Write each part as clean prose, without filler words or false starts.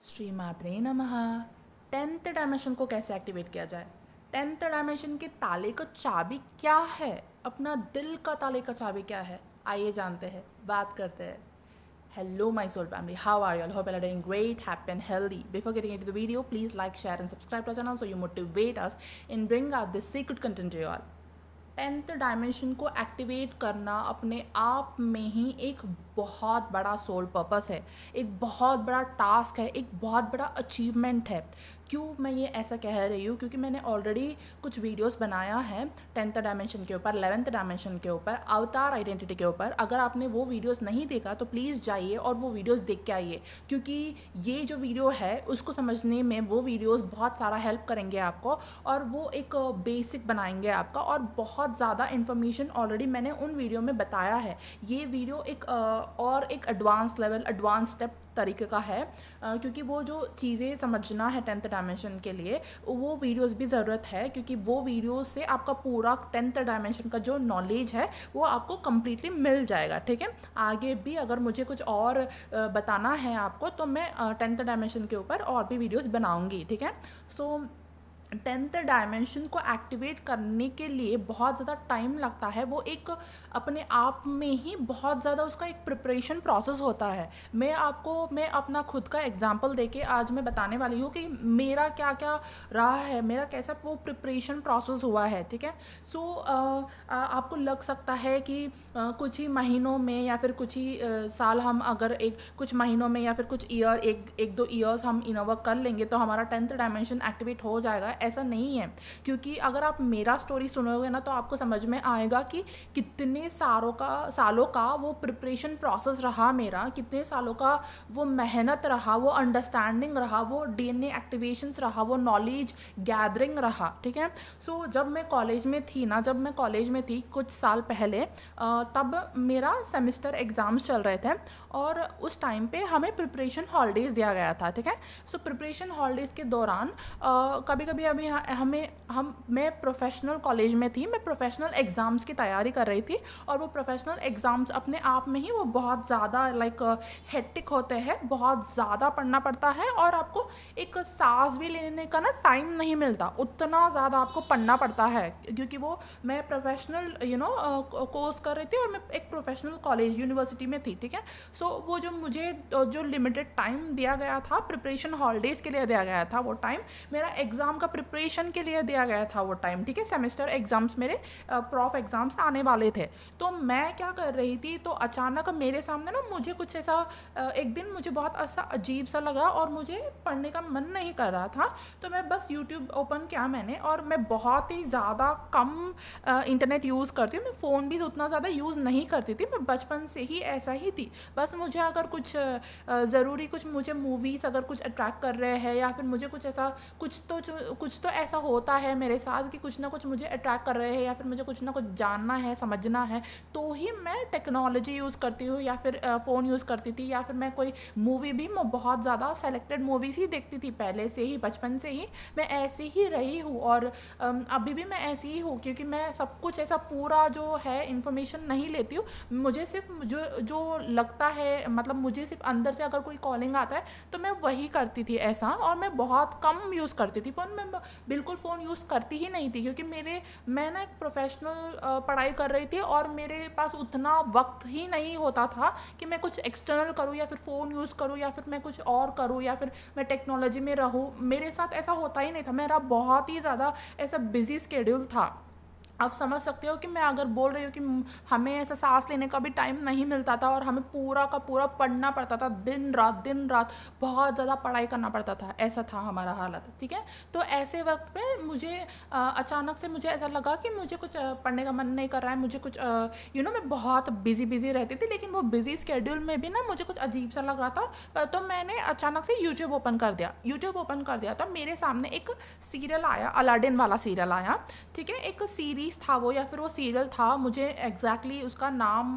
श्रीमात्रे नमः। 10th dimension को कैसे एक्टिवेट किया जाए? 10th डायमेंशन के ताले का चाबी क्या है? अपना दिल का ताले का चाबी क्या है? आइए जानते हैं, बात करते हैं। Hello my soul family, how are you all? Hope you are doing great, happy and healthy. Before getting into the video, please like, share and subscribe to our channel so you motivate us in bringing out this secret content to you all. 10th dimension को activate करना अपने आप में ही एक बहुत बड़ा soul purpose है, एक बहुत बड़ा टास्क है, एक बहुत बड़ा अचीवमेंट है। क्यों मैं ये ऐसा कह रही हूँ? क्योंकि मैंने ऑलरेडी कुछ वीडियोस बनाया है 10th डायमेंशन के ऊपर, 11th डायमेंशन के ऊपर, अवतार आइडेंटिटी के ऊपर। अगर आपने वो वीडियोस नहीं देखा तो प्लीज़ जाइए और वो वीडियोस देख के आइए, क्योंकि ये जो वीडियो है उसको समझने में वो वीडियोस बहुत सारा हेल्प करेंगे आपको, और वो एक बेसिक बनाएंगे आपका, और बहुत ज़्यादा इन्फॉर्मेशन ऑलरेडी मैंने उन वीडियो में बताया है। ये वीडियो एक एडवांस लेवल, एडवांस स्टेप तरीके का है, क्योंकि वो जो चीज़ें समझना है 10th डायमेंशन के लिए, वो वीडियोस भी ज़रूरत है, क्योंकि वो वीडियोस से आपका पूरा 10th डायमेंशन का जो नॉलेज है वो आपको कम्प्लीटली मिल जाएगा। ठीक है, आगे भी अगर मुझे कुछ और बताना है आपको तो मैं 10th डायमेंशन के ऊपर और भी वीडियोस बनाऊंगी। ठीक है, सो 10th डायमेंशन को एक्टिवेट करने के लिए बहुत ज़्यादा टाइम लगता है। वो एक अपने आप में ही बहुत ज़्यादा उसका एक प्रिपरेशन प्रोसेस होता है। मैं अपना खुद का एग्जांपल देके आज मैं बताने वाली हूँ कि मेरा क्या क्या रहा है, मेरा कैसा वो प्रिपरेशन प्रोसेस हुआ है। ठीक है, सो आपको लग सकता है कि कुछ ही महीनों में या फिर कुछ ही साल, हम अगर कुछ महीनों में या फिर कुछ ईयर, एक दो ईयर्स हम इनवर्क कर लेंगे तो हमारा 10th डायमेंशन एक्टिवेट हो जाएगा। ऐसा नहीं है, क्योंकि अगर आप मेरा स्टोरी सुनोगे ना तो आपको समझ में आएगा कि कितने सालों का वो प्रिपरेशन प्रोसेस रहा मेरा, कितने सालों का वो मेहनत रहा, वो अंडरस्टैंडिंग रहा, वो डीएनए एक्टिवेशंस रहा, वो नॉलेज गैदरिंग रहा। ठीक है, सो जब मैं कॉलेज में थी कुछ साल पहले, तब मेरा सेमेस्टर एग्ज़ाम्स चल रहे थे और उस टाइम पे हमें प्रिपरेशन हॉलीडेज़ दिया गया था। ठीक है, सो प्रिपरेशन हॉलीडेज़ के दौरान कभी कभी मैं प्रोफेशनल कॉलेज में थी, मैं प्रोफेशनल एग्ज़ाम्स की तैयारी कर रही थी, और वो प्रोफेशनल एग्ज़ाम्स अपने आप में ही वो बहुत ज़्यादा हेक्टिक होते हैं, बहुत ज़्यादा पढ़ना पड़ता है, और आपको एक सांस भी लेने का ना टाइम नहीं मिलता, उतना ज़्यादा आपको पढ़ना पड़ता है, क्योंकि वो मैं प्रोफेशनल कोर्स कर रही थी और मैं एक प्रोफेशनल कॉलेज यूनिवर्सिटी में थी। ठीक है, सो वो जो मुझे जो लिमिटेड टाइम दिया गया था प्रिपरेशन हॉलीडेज़ के लिए दिया गया था, वो टाइम मेरा एग्ज़ाम का प्रिपरेशन के लिए दिया गया था वो टाइम। ठीक है, सेमेस्टर एग्ज़ाम्स मेरे प्रॉफ एग्ज़ाम्स आने वाले थे, तो मैं क्या कर रही थी, तो अचानक मेरे सामने ना मुझे कुछ ऐसा एक दिन मुझे बहुत ऐसा अजीब सा लगा और मुझे पढ़ने का मन नहीं कर रहा था, तो मैं बस यूट्यूब ओपन किया मैंने, और मैं बहुत ही ज़्यादा कम इंटरनेट यूज़ करती हूँ, मैं फ़ोन भी उतना ज़्यादा यूज़ नहीं करती थी, मैं बचपन से ही ऐसा ही थी। बस मुझे अगर कुछ ज़रूरी कुछ मुझे मूवीज़ अगर कुछ अट्रैक्ट कर रहे हैं, या फिर मुझे कुछ ऐसा कुछ तो ऐसा होता है मेरे साथ कि कुछ ना कुछ मुझे अट्रैक्ट कर रहे हैं, या फिर मुझे कुछ ना कुछ जानना है, समझना है, तो ही मैं टेक्नोलॉजी यूज़ करती हूँ, या फिर फ़ोन यूज़ करती थी, या फिर मैं कोई मूवी भी, मैं बहुत ज़्यादा सेलेक्टेड मूवीज़ ही देखती थी पहले से ही, बचपन से ही मैं ऐसे ही रही हूँ, और अभी भी मैं ऐसी ही हूँ, क्योंकि मैं सब कुछ ऐसा पूरा जो है इन्फॉर्मेशन नहीं लेती हूँ। मुझे सिर्फ जो लगता है, मतलब मुझे सिर्फ अंदर से अगर कोई कॉलिंग आता है तो मैं वही करती थी ऐसा, और मैं बहुत कम यूज़ करती थी फ़ोन, मैं बिल्कुल फ़ोन यूज़ करती ही नहीं थी, क्योंकि मैं ना एक प्रोफेशनल पढ़ाई कर रही थी, और मेरे पास उतना वक्त ही नहीं होता था कि मैं कुछ एक्सटर्नल करूँ, या फिर फ़ोन यूज़ करूँ, या फिर मैं कुछ और करूँ, या फिर मैं टेक्नोलॉजी में रहूँ। मेरे साथ ऐसा होता ही नहीं था, मेरा बहुत ही ज़्यादा ऐसा बिजी स्केड्यूल था। आप समझ सकते हो कि मैं अगर बोल रही हूँ कि हमें ऐसा सांस लेने का भी टाइम नहीं मिलता था, और हमें पूरा का पूरा पढ़ना पड़ता था, दिन रात बहुत ज़्यादा पढ़ाई करना पड़ता था, ऐसा था हमारा हालत। ठीक है, तो ऐसे वक्त पे मुझे अचानक से मुझे ऐसा लगा कि मुझे कुछ पढ़ने का मन नहीं कर रहा है, मुझे कुछ मैं बहुत बिजी रहती थी, लेकिन वो बिजी स्केड्यूल में भी ना मुझे कुछ अजीब सा लग रहा था, तो मैंने अचानक से यूट्यूब ओपन कर दिया तो मेरे सामने एक सीरियल आया, अलादीन वाला सीरियल आया। ठीक है, एक सीरीज सीरीज़ था वो या फिर वो सीरियल था, मुझे एग्जैक्टली उसका नाम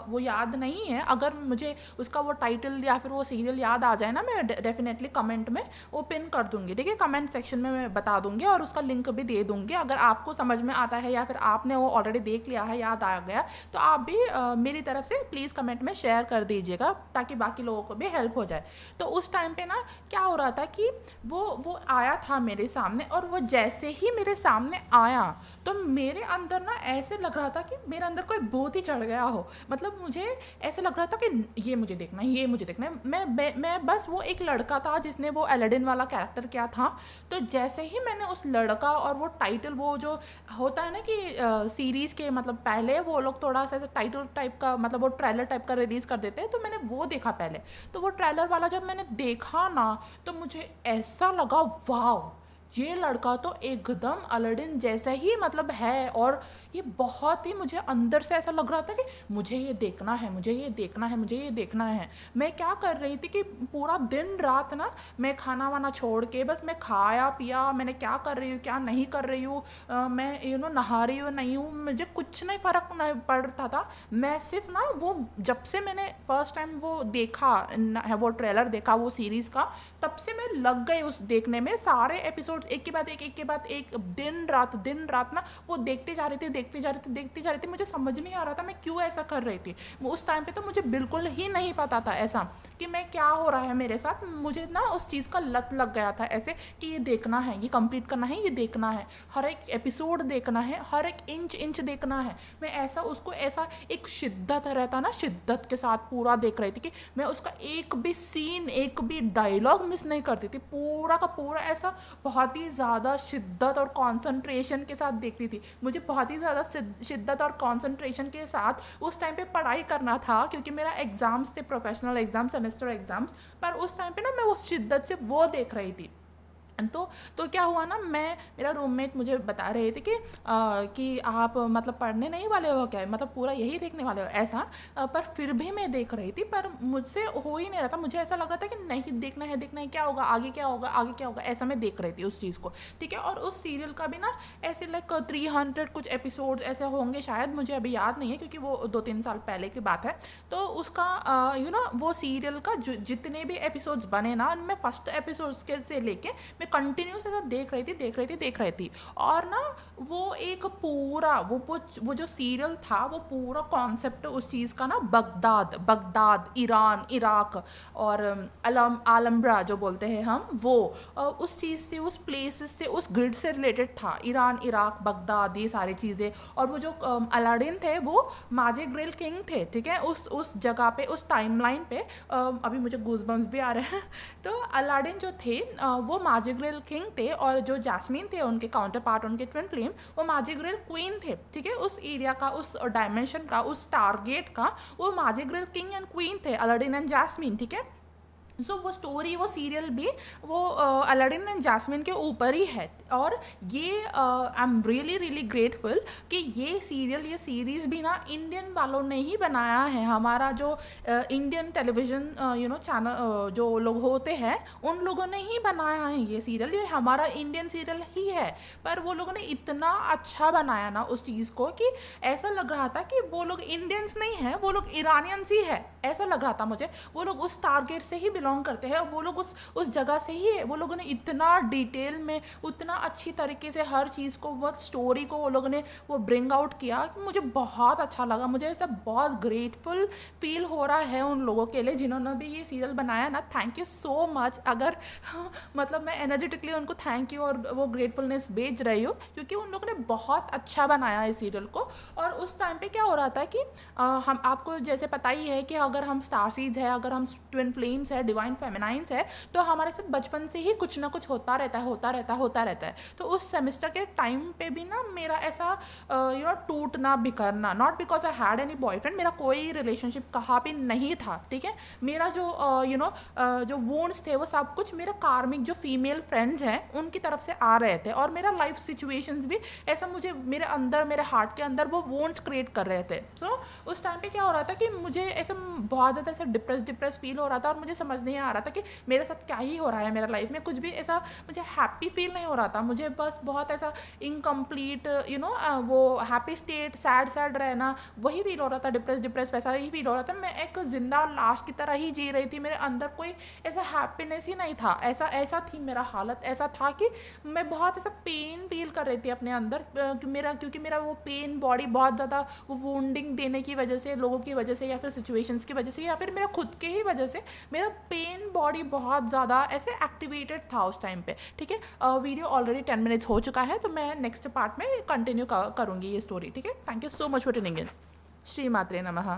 वो याद नहीं है। अगर मुझे उसका वो टाइटल या फिर वो सीरियल याद आ जाए ना, मैं डेफिनेटली कमेंट में वो पिन कर दूंगी, ठीक है, कमेंट सेक्शन में मैं बता दूंगी और उसका लिंक भी दे दूंगी। अगर आपको समझ में आता है या फिर आपने वो ऑलरेडी देख लिया है, याद आ गया, तो आप भी मेरी तरफ से प्लीज़ कमेंट में शेयर कर दीजिएगा ताकि बाकी लोगों को भी हेल्प हो जाए। तो उस टाइम पे ना क्या हो रहा था कि वो आया था मेरे सामने, और वो जैसे ही मेरे सामने आया तो मेरे अंदर ना ऐसे लग रहा था कि मेरे अंदर कोई भूत ही चढ़ गया हो। मतलब मुझे ऐसे लग रहा था कि ये मुझे देखना है, ये मुझे देखना है। मैं बस, वो एक लड़का था जिसने वो एलादीन वाला कैरेक्टर किया था। तो जैसे ही मैंने उस लड़का और वो टाइटल, वो जो होता है ना कि सीरीज़ के मतलब पहले वो लोग थोड़ा सा टाइटल टाइप का, मतलब वो ट्रेलर टाइप का रिलीज़ कर देते हैं, तो मैंने वो देखा पहले। तो वो ट्रेलर वाला जब मैंने देखा ना, तो मुझे ऐसा लगा वाह, ये लड़का तो एकदम अलादीन जैसा ही मतलब है। और ये बहुत ही, मुझे अंदर से ऐसा लग रहा था कि मुझे ये देखना है, मुझे ये देखना है, मुझे ये देखना है। मैं क्या कर रही थी कि पूरा दिन रात ना मैं खाना वाना छोड़ के बस मैं खाया पिया, मैंने क्या कर रही हूँ क्या नहीं कर रही हूँ, मैं नहा रही हूँ नहीं हूँ, मुझे कुछ नहीं फ़र्क नहीं पड़ता था। मैं सिर्फ ना वो, जब से मैंने फर्स्ट टाइम वो देखा वो ट्रेलर देखा वो सीरीज़ का, तब से मैं लग गई उस देखने में। सारे एपिसोड एक के बाद एक दिन रात ना वो देखते जा रही थी। मुझे समझ नहीं आ रहा था मैं क्यों ऐसा कर रही थी। उस टाइम पे तो मुझे बिल्कुल ही नहीं पता था ऐसा कि मैं क्या हो रहा है मेरे साथ। मुझे ना उस चीज़ का लत लग गया था ऐसे कि ये देखना है, ये कंप्लीट करना है, ये देखना है, हर एक एपिसोड देखना है, हर एक इंच देखना है। मैं ऐसा उसको ऐसा एक शिद्दत रहता ना, शिद्दत के साथ पूरा देख रही थी कि मैं उसका एक भी सीन, एक भी डायलॉग मिस नहीं करती थी। पूरा का पूरा ऐसा बहुत ही ज़्यादा शिद्दत और कंसंट्रेशन के साथ देखती थी। मुझे बहुत ही ज़्यादा शिद्दत और कंसंट्रेशन के साथ उस टाइम पे पढ़ाई करना था, क्योंकि मेरा एग्ज़ाम्स थे, प्रोफेशनल एग्ज़ाम, सेमेस्टर एग्ज़ाम्स। पर उस टाइम पे ना मैं उस शिद्दत से वो देख रही थी। तो क्या हुआ ना, मेरा रूममेट मुझे बता रहे थे कि आप मतलब पढ़ने नहीं वाले हो क्या, मतलब पूरा यही देखने वाले हो ऐसा। पर फिर भी मैं देख रही थी, पर मुझसे हो ही नहीं रहा था। मुझे ऐसा लग रहा था कि नहीं, देखना है, क्या होगा आगे, क्या होगा आगे, क्या होगा, ऐसा मैं देख रही थी उस चीज़ को, ठीक है। और उस सीरियल का भी ना ऐसे लाइक 300 कुछ एपिसोड्स ऐसे होंगे शायद, मुझे अभी याद नहीं है क्योंकि वो 2-3 साल पहले की बात है। तो उसका वो सीरियल का जितने भी एपिसोड्स बने ना, उनमें फर्स्ट एपिसोड्स के से लेके मैं कंटिन्यूस ऐसा देख रही थी। और ना वो एक पूरा वो जो सीरियल था, वो पूरा कॉन्सेप्ट उस चीज़ का ना, बगदाद, ईरान, इराक और आलम्ब्रा जो बोलते हैं हम, वो उस चीज़ से, उस प्लेसेस से, उस ग्रिड से रिलेटेड था। ईरान, इराक, बगदाद, ये सारी चीज़ें। और वो जो अलादीन थे वो माजिग्रेल किंग थे, ठीक है, उस जगह पे, उस टाइमलाइन पे। अभी मुझे गूज़बम्स भी आ रहे हैं। तो अलादीन जो थे वो माजिग्रेल किंग थे, और जो जैस्मीन थे उनके काउंटर पार्ट, उनके ट्विन फ्लेम, वो माजिग्रेल क्वीन थे, ठीक है। उस एरिया का, उस डायमेंशन का, उस टारगेट का वो माजिग्रेल किंग एंड क्वीन थे, अलादीन एंड जैस्मीन, ठीक है। सो वो स्टोरी, वो सीरियल भी वो अलादीन एंड जैस्मीन के ऊपर ही है। और ये आई एम रियली ग्रेटफुल कि ये सीरियल, ये सीरीज़ भी ना इंडियन वालों ने ही बनाया है। हमारा जो इंडियन टेलीविज़न चैनल जो लोग होते हैं, उन लोगों ने ही बनाया है ये सीरियल। ये हमारा इंडियन सीरियल ही है, पर वो लोगों ने इतना अच्छा बनाया ना उस चीज़ को कि ऐसा लग रहा था कि वो लोग इंडियंस नहीं हैं, वो लोग ईरानियंस ही है, ऐसा लग रहा था मुझे। वो लोग उस टारगेट से ही बिलोंग करते हैं, वो लोग उस जगह से ही है। वो लोगों ने इतना डिटेल में, उतना अच्छी तरीके से हर चीज़ को, वो स्टोरी को वो लोगों ने वो ब्रिंग आउट किया कि मुझे बहुत अच्छा लगा। मुझे ऐसा बहुत ग्रेटफुल फील हो रहा है उन लोगों के लिए जिन्होंने भी ये सीरियल बनाया ना। Thank you so much. अगर मतलब मैं एनर्जेटिकली उनको थैंक यू और वो ग्रेटफुलनेस भेज रही हूँ, क्योंकि उन लोगों ने बहुत अच्छा बनाया इस सीरियल को। और उस टाइम पे क्या हो रहा था कि हम, आपको जैसे पता ही है कि अगर हम स्टार सीड्स है, अगर हम ट्विन फ्लेम्स है, डिवाइन फेमिनाइंस है, तो हमारे साथ बचपन से ही कुछ ना कुछ होता रहता है। तो उस सेमेस्टर के टाइम पे भी ना मेरा ऐसा टूटना बिखरना, not because I had any boyfriend, मेरा कोई रिलेशनशिप कहाँ भी नहीं था, ठीक है। मेरा जो जो वोन्स थे वो सब कुछ मेरा कार्मिक जो फीमेल फ्रेंड्स हैं उनकी तरफ से आ रहे थे। और मेरा लाइफ सिचुएशंस भी ऐसा मुझे मेरे अंदर, मेरे हार्ट के अंदर वो वोन्स क्रिएट कर रहे थे। सो उस टाइम पे क्या हो रहा था कि मुझे ऐसा बहुत ज़्यादा ऐसा डिप्रेस फील हो रहा था, और मुझे समझ समझ नहीं आ रहा था कि मेरे साथ क्या ही हो रहा है, मेरा लाइफ में कुछ भी ऐसा मुझे हैप्पी फील नहीं हो रहा था। मुझे बस बहुत ऐसा इनकम्प्लीट वो हैप्पी स्टेट, सैड सैड रहना, वही फील हो रहा था। डिप्रेस वैसा ही फील हो रहा था। मैं एक जिंदा लाश की तरह ही जी रही थी। मेरे अंदर कोई ऐसा हैप्पीनेस ही नहीं था। ऐसा थी मेरा हालत। ऐसा था कि मैं बहुत ऐसा पेन फील कर रही थी अपने अंदर, क्योंकि मेरा वो पेन बॉडी बहुत ज़्यादा वो वुंडिंग देने की वजह से, लोगों की वजह से, या फिर सिचुएशंस की वजह से, या फिर मेरा खुद के ही वजह से मेरा पेन बॉडी बहुत ज़्यादा ऐसे एक्टिवेटेड था उस टाइम पे। ठीक है, वीडियो ऑलरेडी 10 मिनट्स हो चुका है, तो मैं नेक्स्ट पार्ट में कंटिन्यू करूँगी ये स्टोरी। ठीक है, thank you so much for tuning in. श्री मात्रे नमः।